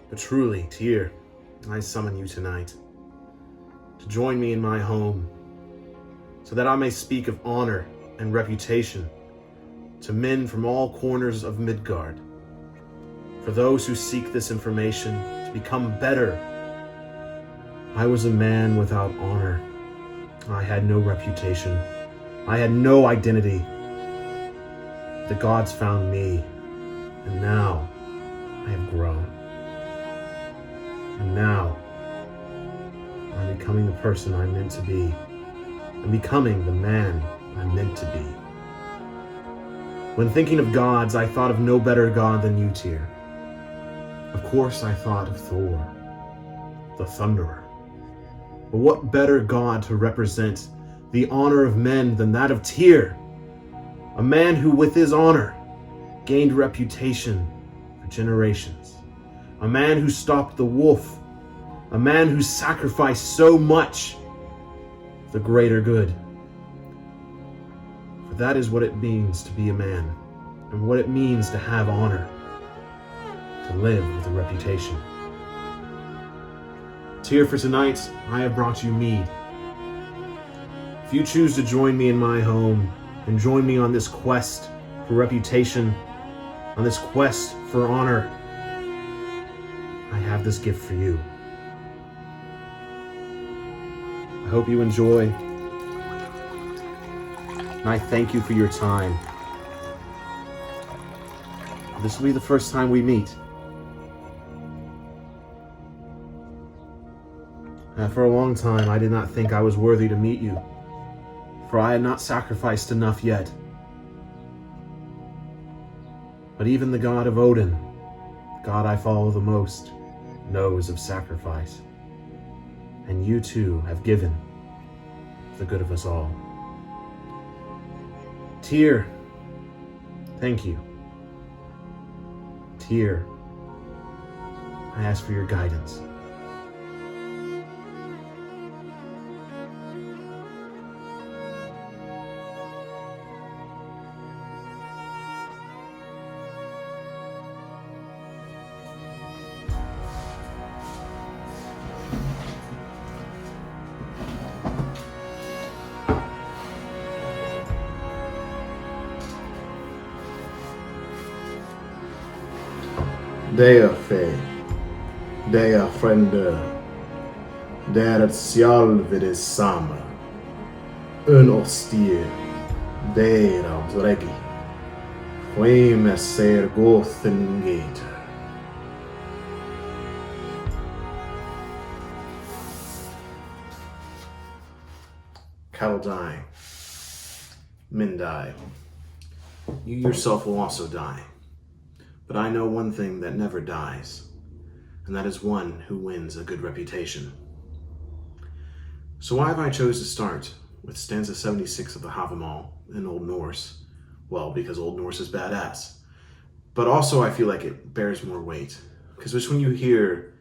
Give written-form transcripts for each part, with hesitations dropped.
But truly, Tyr, I summon you tonight to join me in my home, so that I may speak of honor and reputation to men from all corners of Midgard. For those who seek this information to become better, I was a man without honor. I had no reputation. I had no identity. The gods found me, and now I have grown. And now I'm becoming the person I'm meant to be. I'm becoming the man I'm meant to be. When thinking of gods, I thought of no better god than you, Tyr. Of course, I thought of Thor, the Thunderer. But what better god to represent the honor of men than that of Tyr? A man who, with his honor, gained reputation for generations. A man who stopped the wolf. A man who sacrificed so much for the greater good. For that is what it means to be a man, and what it means to have honor, to live with a reputation. Tyr, for tonight, I have brought you mead. If you choose to join me in my home, and join me on this quest for reputation, on this quest for honor, I have this gift for you. I hope you enjoy, and I thank you for your time. This will be the first time we meet. For a long time, I did not think I was worthy to meet you, for I had not sacrificed enough yet. But even the god of Odin, the god I follow the most, knows of sacrifice. And you too have given for the good of us all. Tyr, thank you. Tyr, I ask for your guidance. Deja fe, deja frender, der själv detsamma, unostir, dera dregi, fame ser gothen gator. Cattle die, men die. You yourself will also die. But I know one thing that never dies, and that is one who wins a good reputation. So why have I chose to start with stanza 76 of the Havamal in Old Norse? Well, because Old Norse is badass. But also I feel like it bears more weight. Because just when you hear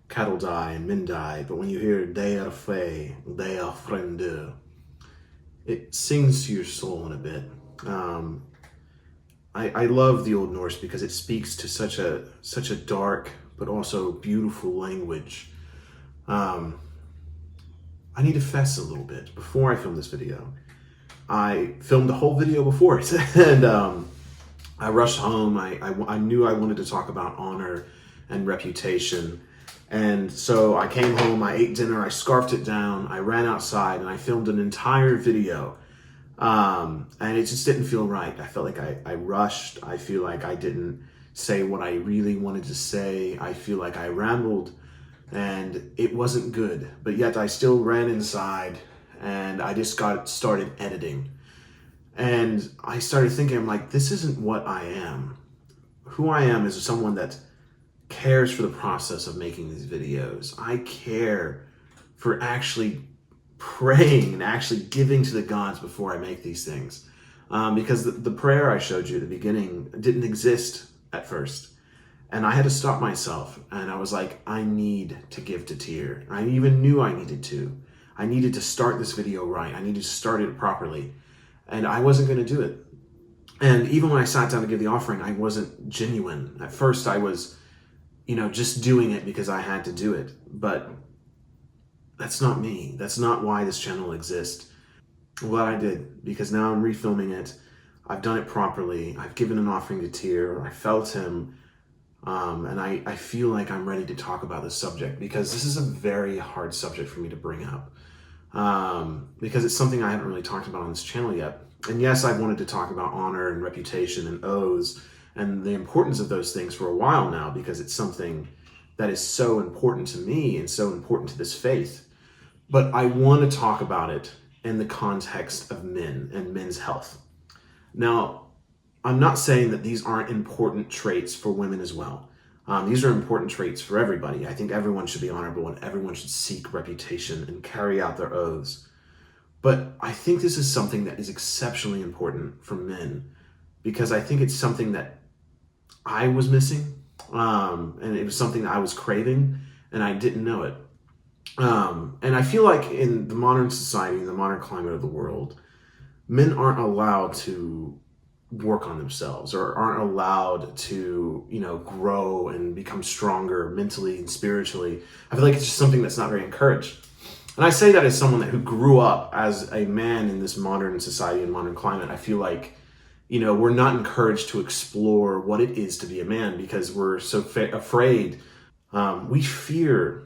cattle die and men die, but when you hear deja fe, deja frende, it sings to your soul in a bit. I love the Old Norse because it speaks to such a dark but also beautiful language. I need to fess a little bit before I film this video. I filmed the whole video before it, and I rushed home. I knew I wanted to talk about honor and reputation, and so I came home, I ate dinner, I scarfed it down, I ran outside, and I filmed an entire video. And it just didn't feel right. I felt like I rushed. I feel like I didn't say what I really wanted to say. I feel like I rambled, and it wasn't good. But yet I still ran inside, and I just started editing. And I started thinking, I'm like, this isn't what I am. Who I am is someone that cares for the process of making these videos. I care for actually praying and actually giving to the gods before I make these things. Because the prayer I showed you at the beginning didn't exist at first. And I had to stop myself. And I was like, I need to give to Tyr. I even knew I needed to. I needed to start this video right. I needed to start it properly. And I wasn't going to do it. And even when I sat down to give the offering, I wasn't genuine. At first I was, just doing it because I had to do it. But that's not me. That's not why this channel exists. I'm glad I did, because now I'm refilming it. I've done it properly. I've given an offering to Tyr. I felt him. And I feel like I'm ready to talk about this subject, because this is a very hard subject for me to bring up. Because it's something I haven't really talked about on this channel yet. And yes, I've wanted to talk about honor and reputation and oaths and the importance of those things for a while now, because it's something that is so important to me and so important to this faith. But I want to talk about it in the context of men and men's health. Now, I'm not saying that these aren't important traits for women as well. These are important traits for everybody. I think everyone should be honorable and everyone should seek reputation and carry out their oaths. But I think this is something that is exceptionally important for men, because I think it's something that I was missing, and it was something that I was craving, and I didn't know it. And I feel like in the modern society, in the modern climate of the world, men aren't allowed to work on themselves, or aren't allowed to, grow and become stronger mentally and spiritually. I feel like it's just something that's not very encouraged. And I say that as someone who grew up as a man in this modern society and modern climate. I feel like, we're not encouraged to explore what it is to be a man, because we're so afraid. We fear,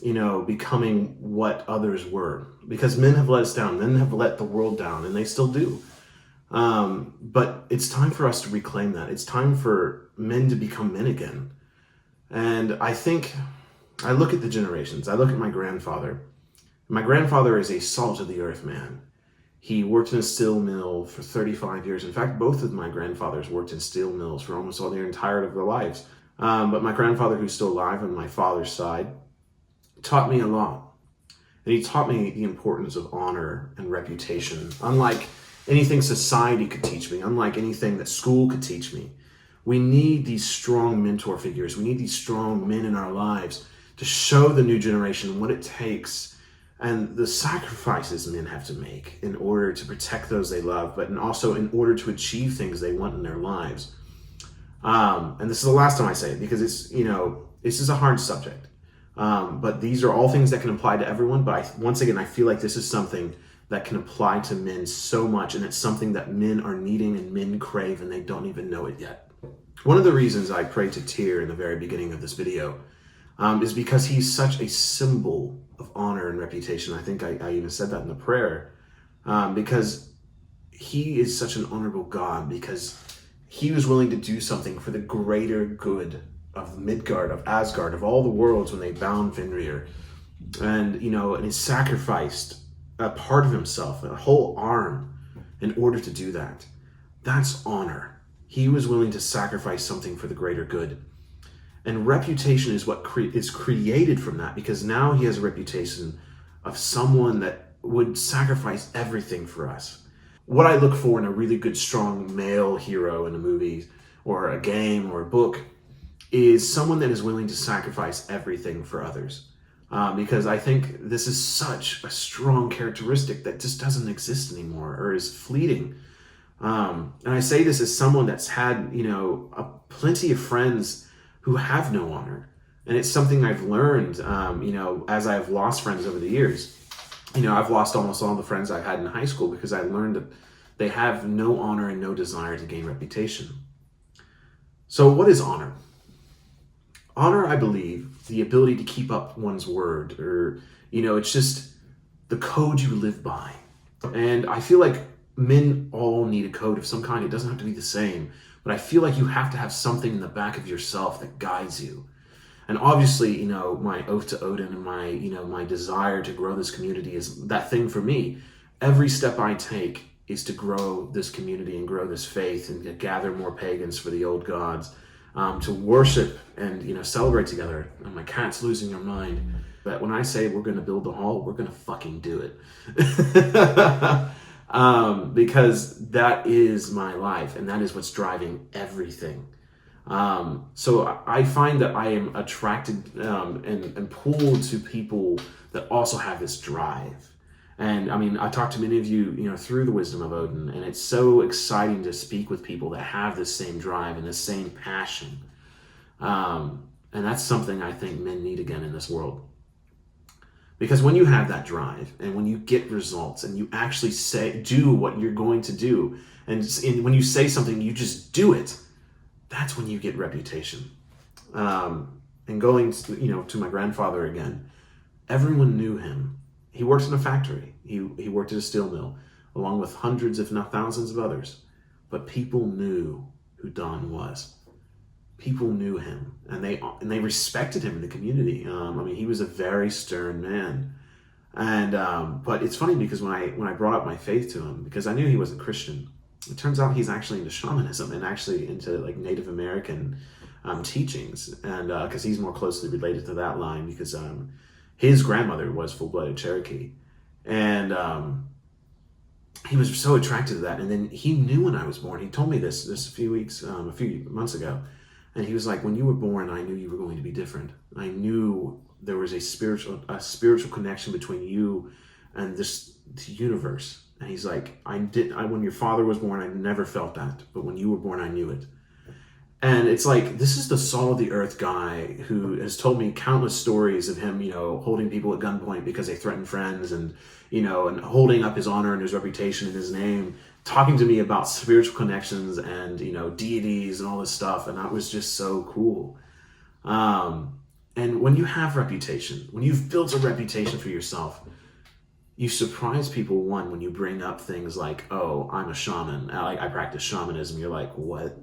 becoming what others were, because men have let us down. Men have let the world down, and they still do. But it's time for us to reclaim that. It's time for men to become men again. And I think, I look at the generations. I look at my grandfather. My grandfather is a salt of the earth man. He worked in a steel mill for 35 years. In fact, both of my grandfathers worked in steel mills for almost all their entire of their lives. But my grandfather, who's still alive on my father's side, taught me a lot. And he taught me the importance of honor and reputation, unlike anything society could teach me, unlike anything that school could teach me. We need these strong mentor figures. We need these strong men in our lives to show the new generation what it takes and the sacrifices men have to make in order to protect those they love, but also in order to achieve things they want in their lives. And this is the last time I say it, because it's, this is a hard subject. But these are all things that can apply to everyone. But once again, I feel like this is something that can apply to men so much, and it's something that men are needing and men crave, and they don't even know it yet. One of the reasons I prayed to Tyr in the very beginning of this video is because he's such a symbol of honor and reputation. I think I even said that in the prayer, because he is such an honorable God, because he was willing to do something for the greater good of Midgard, of Asgard, of all the worlds when they bound Fenrir. And, and he sacrificed a part of himself, a whole arm, in order to do that. That's honor. He was willing to sacrifice something for the greater good. And reputation is what is created from that, because now he has a reputation of someone that would sacrifice everything for us. What I look for in a really good, strong male hero in a movie or a game or a book is someone that is willing to sacrifice everything for others. Because I think this is such a strong characteristic that just doesn't exist anymore, or is fleeting. And I say this as someone that's had, plenty of friends who have no honor. And it's something I've learned, as I've lost friends over the years. I've lost almost all the friends I had in high school because I learned that they have no honor and no desire to gain reputation. So what is honor? Honor, I believe, the ability to keep up one's word, or, it's just the code you live by. And I feel like men all need a code of some kind. It doesn't have to be the same, but I feel like you have to have something in the back of yourself that guides you. And obviously, my oath to Odin and my desire to grow this community is that thing for me. Every step I take is to grow this community and grow this faith and to gather more pagans for the old gods. To worship and celebrate together. And my cat's losing her mind. But when I say we're going to build the hall, we're going to fucking do it. Because that is my life, and that is what's driving everything. So I find that I am attracted and pulled to people that also have this drive. And I talked to many of you, through the wisdom of Odin, and it's so exciting to speak with people that have the same drive and the same passion. And that's something I think men need again in this world. Because when you have that drive and when you get results and you actually do what you're going to do, and when you say something, you just do it, that's when you get reputation. And going to my grandfather again, everyone knew him. He worked in a factory. He worked at a steel mill, along with hundreds, if not thousands of others. But people knew who Don was. People knew him, and they respected him in the community. He was a very stern man. And but it's funny because when I brought up my faith to him, because I knew he wasn't Christian, it turns out he's actually into shamanism and actually into like Native American teachings, and because he's more closely related to that line, because his grandmother was full-blooded Cherokee, and he was so attracted to that. And then he knew when I was born. He told me this a few months ago, and he was like, "When you were born, I knew you were going to be different. I knew there was a spiritual connection between you and the universe." And he's like, when your father was born, I never felt that, but when you were born, I knew it. And it's like, this is the salt of the earth guy who has told me countless stories of him, holding people at gunpoint because they threatened friends, and and holding up his honor and his reputation and his name, talking to me about spiritual connections and deities and all this stuff. And that was just so cool. And when you have reputation, when you've built a reputation for yourself, you surprise people, when you bring up things like, "Oh, I'm a shaman. I practice shamanism." You're like, "What?"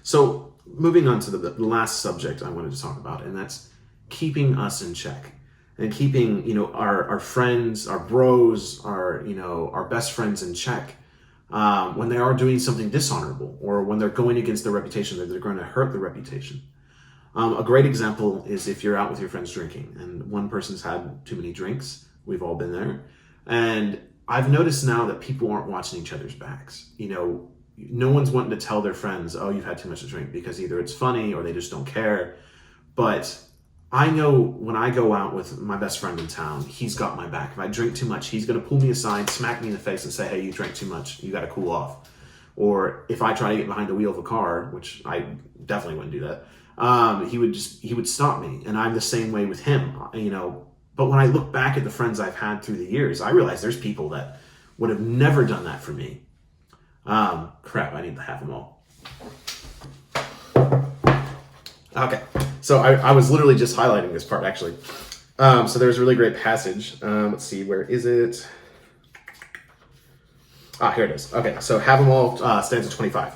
So moving on to the last subject I wanted to talk about, and that's keeping us in check, and keeping our friends, our bros, our best friends in check when they are doing something dishonorable, or when they're going against their reputation, that they're going to hurt their reputation. A great example is if you're out with your friends drinking and one person's had too many drinks. We've all been there. And I've noticed now that people aren't watching each other's backs. No one's wanting to tell their friends, "Oh, you've had too much to drink," because either it's funny or they just don't care. But I know when I go out with my best friend in town, he's got my back. If I drink too much, he's going to pull me aside, smack me in the face and say, "Hey, you drank too much. You got to cool off." Or if I try to get behind the wheel of a car, which I definitely wouldn't do that, he would stop me. And I'm the same way with him, But when I look back at the friends I've had through the years, I realize there's people that would have never done that for me. Crap, I need the Havamal. Okay, so I was literally just highlighting this part, actually. So there's a really great passage. Let's see, where is it? Here it is. Okay, so Havamal, stanza 25.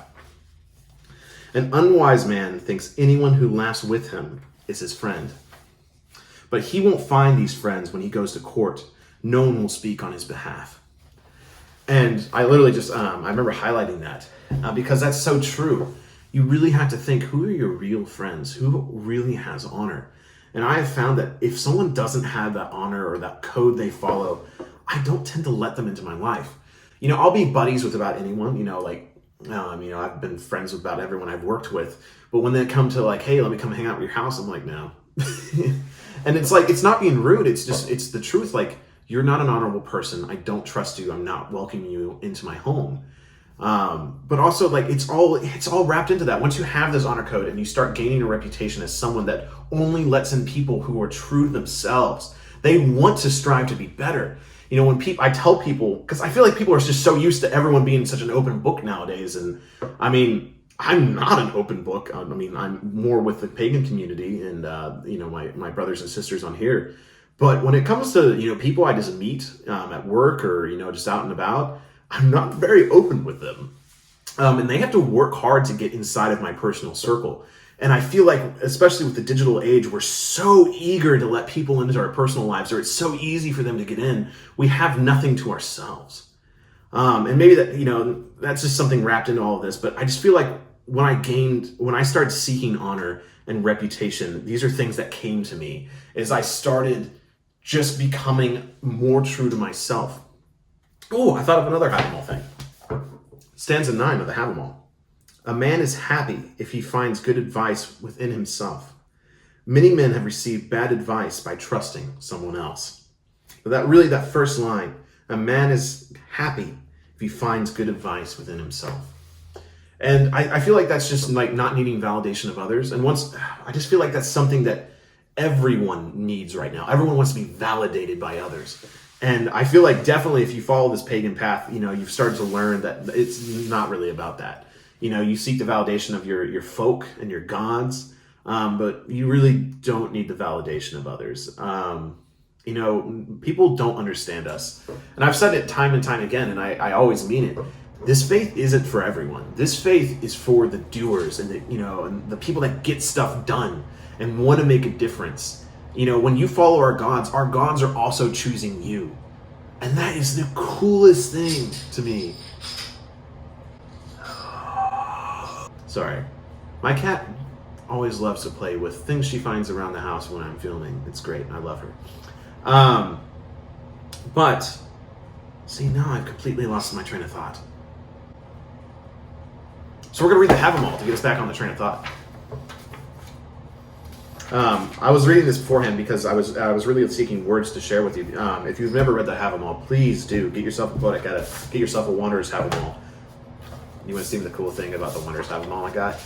"An unwise man thinks anyone who laughs with him is his friend. But he won't find these friends when he goes to court. No one will speak on his behalf." And I literally just, I remember highlighting that because that's so true. You really have to think, who are your real friends? Who really has honor? And I have found that if someone doesn't have that honor or that code they follow, I don't tend to let them into my life. I'll be buddies with about anyone, I've been friends with about everyone I've worked with. But when they come to like, "Hey, let me come hang out at your house," I'm like, "No." And it's like, it's not being rude. It's just, it's the truth. Like, you're not an honorable person. I don't trust you. I'm not welcoming you into my home. But also, like, it's all wrapped into that. Once you have this honor code and you start gaining a reputation as someone that only lets in people who are true to themselves, they want to strive to be better. When I tell people, because I feel like people are just so used to everyone being such an open book nowadays. And I'm not an open book. I'm more with the pagan community and, my brothers and sisters on here. But when it comes to, people I just meet at work or, just out and about, I'm not very open with them. And they have to work hard to get inside of my personal circle. And I feel like, especially with the digital age, we're so eager to let people into our personal lives, or it's so easy for them to get in. We have nothing to ourselves. And maybe that, that's just something wrapped into all of this. But I just feel like when I started seeking honor and reputation, these are things that came to me as I started just becoming more true to myself. Oh, I thought of another Havamal thing. Stanza 9 of the Havamal. "A man is happy if he finds good advice within himself. Many men have received bad advice by trusting someone else." That first line, "A man is happy if he finds good advice within himself." And I feel like that's just like not needing validation of others. And I just feel like that's something that everyone needs right now. Everyone wants to be validated by others. And I feel like definitely if you follow this pagan path, you've started to learn that it's not really about that. You seek the validation of your folk and your gods, but you really don't need the validation of others. People don't understand us. And I've said it time and time again, and I always mean it. This faith isn't for everyone. This faith is for the doers and the people that get stuff done and want to make a difference. When you follow our gods are also choosing you. And that is the coolest thing to me. Sorry. My cat always loves to play with things she finds around the house when I'm filming. It's great. I love her. But, see, now I've completely lost my train of thought. So we're going to read the Havamal to get us back on the train of thought. I was reading this beforehand because I was really seeking words to share with you. If you've never read the Havamal, please do. Get yourself a poetic edit. Get yourself a Wanderer's Havamal. You want to see the cool thing about the Wanderer's Havamal I got?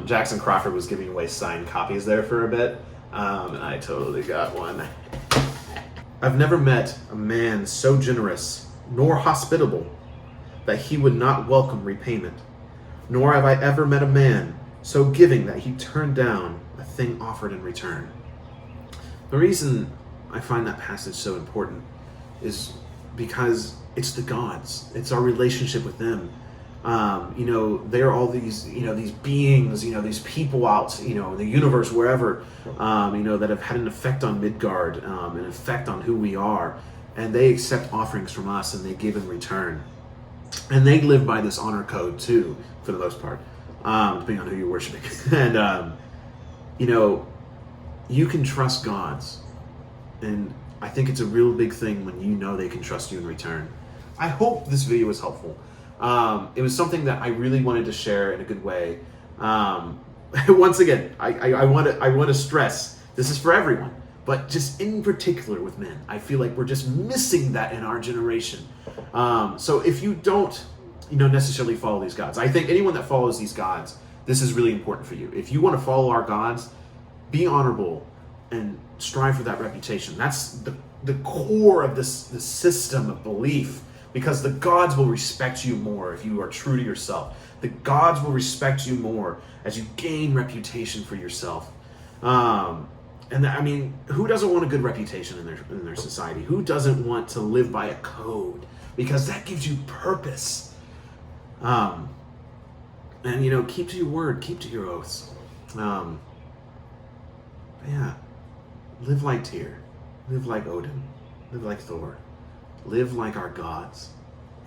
Jackson Crawford was giving away signed copies there for a bit, and I totally got one. I've never met a man so generous nor hospitable that he would not welcome repayment, nor have I ever met a man so giving that he turned down a thing offered in return. The reason I find that passage so important is because it's the gods. It's our relationship with them. They're all these, these beings, these people out, in the universe, wherever, that have had an effect on Midgard, an effect on who we are. And they accept offerings from us and they give in return. And they live by this honor code too, for the most part, depending on who you're worshiping. And, you can trust gods. And I think it's a real big thing when they can trust you in return. I hope this video was helpful. It was something that I really wanted to share in a good way. Once again, I want to stress, this is for everyone, but just in particular with men. I feel like we're just missing that in our generation. So if you don't, necessarily follow these gods, I think anyone that follows these gods, this is really important for you. If you want to follow our gods, be honorable and strive for that reputation. That's the core of this system of belief, because the gods will respect you more if you are true to yourself. The gods will respect you more as you gain reputation for yourself. Who doesn't want a good reputation in their society? Who doesn't want to live by a code? Because that gives you purpose. Keep to your word, keep to your oaths. Live like Tyr, live like Odin, live like Thor, live like our gods,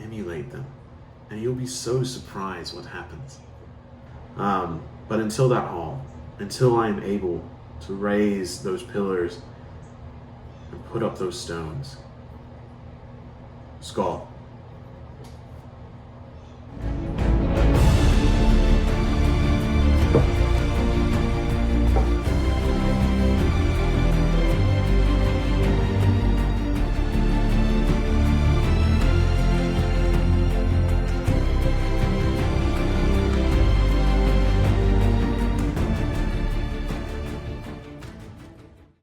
emulate them, and you'll be so surprised what happens. But until I am able to raise those pillars and put up those stones, Skal.